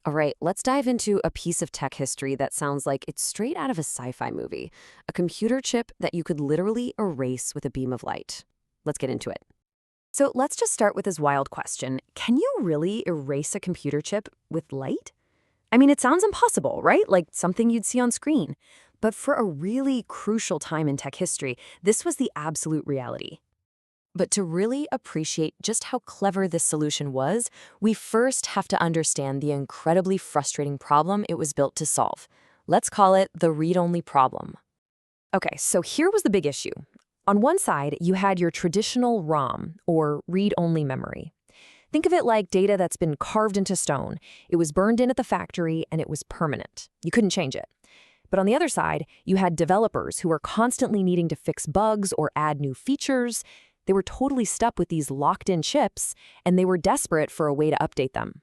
All right, let's dive into a piece of tech history that sounds like it's straight out of a sci-fi movie. A computer chip that you could literally erase with a beam of light. Let's get into it. So let's just start with this wild question. Can you really erase a computer chip with light? I mean, it sounds impossible, right? Like something you'd see on screen. But for a really crucial time in tech history, this was the absolute reality. But to really appreciate just how clever this solution was, we first have to understand the incredibly frustrating problem it was built to solve. Let's call it the read-only problem. Okay, so here was the big issue. On one side, you had your traditional ROM, or read-only memory. Think of it like data that's been carved into stone. It was burned in at the factory, and it was permanent. You couldn't change it. But on the other side, you had developers who were constantly needing to fix bugs or add new features. They were totally stuck with these locked-in chips, and they were desperate for a way to update them.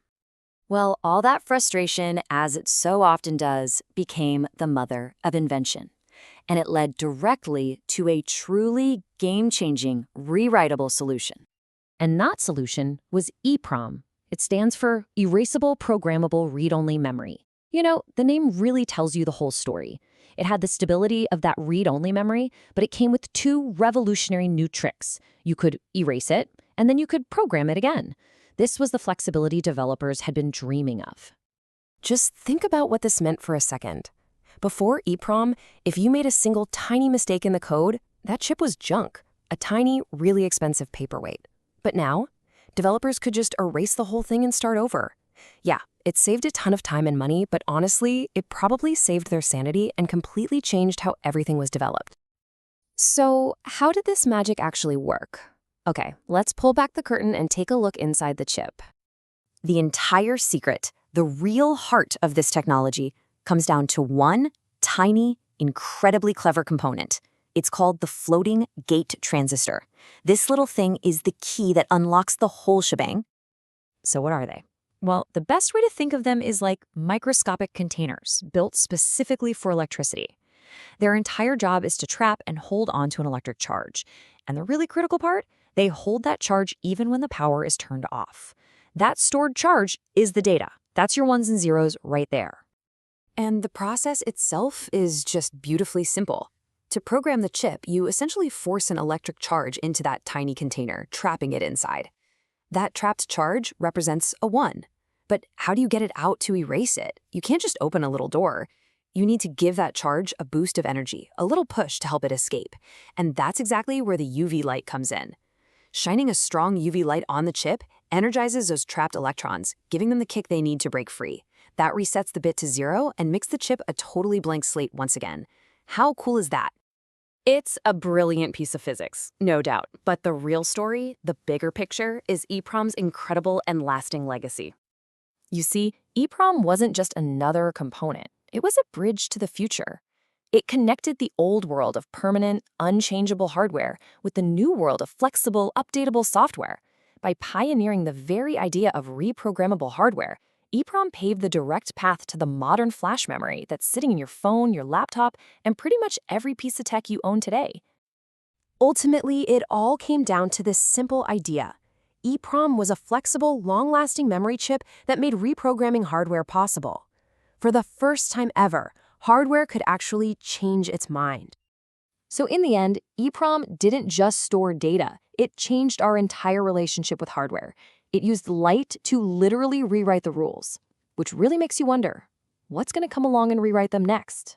Well, all that frustration, as it so often does, became the mother of invention. And it led directly to a truly game-changing, rewritable solution. And that solution was EPROM. It stands for Erasable Programmable Read-Only Memory. You know, the name really tells you the whole story. It had the stability of that read-only memory, but it came with two revolutionary new tricks. You could erase it, and then you could program it again. This was the flexibility developers had been dreaming of. Just think about what this meant for a second. Before EPROM, if you made a single tiny mistake in the code, that chip was junk, a tiny, really expensive paperweight. But now, developers could just erase the whole thing and start over. Yeah, it saved a ton of time and money, but honestly, it probably saved their sanity and completely changed how everything was developed. So, how did this magic actually work? Okay, let's pull back the curtain and take a look inside the chip. The entire secret, the real heart of this technology, comes down to one tiny, incredibly clever component. It's called the floating gate transistor. This little thing is the key that unlocks the whole shebang. So what are they? Well, the best way to think of them is like microscopic containers built specifically for electricity. Their entire job is to trap and hold onto an electric charge. And the really critical part, they hold that charge even when the power is turned off. That stored charge is the data. That's your ones and zeros right there. And the process itself is just beautifully simple. To program the chip, you essentially force an electric charge into that tiny container, trapping it inside. That trapped charge represents a 1. But how do you get it out to erase it? You can't just open a little door. You need to give that charge a boost of energy, a little push to help it escape. And that's exactly where the UV light comes in. Shining a strong UV light on the chip energizes those trapped electrons, giving them the kick they need to break free. That resets the bit to 0 and makes the chip a totally blank slate once again. How cool is that? It's a brilliant piece of physics, no doubt. But the real story, the bigger picture, is EPROM's incredible and lasting legacy. You see, EPROM wasn't just another component. It was a bridge to the future. It connected the old world of permanent, unchangeable hardware with the new world of flexible, updatable software. By pioneering the very idea of reprogrammable hardware, EPROM paved the direct path to the modern flash memory that's sitting in your phone, your laptop, and pretty much every piece of tech you own today. Ultimately, it all came down to this simple idea. EPROM was a flexible, long-lasting memory chip that made reprogramming hardware possible. For the first time ever, hardware could actually change its mind. So in the end, EPROM didn't just store data. It changed our entire relationship with hardware. It used light to literally rewrite the rules, which really makes you wonder, what's going to come along and rewrite them next?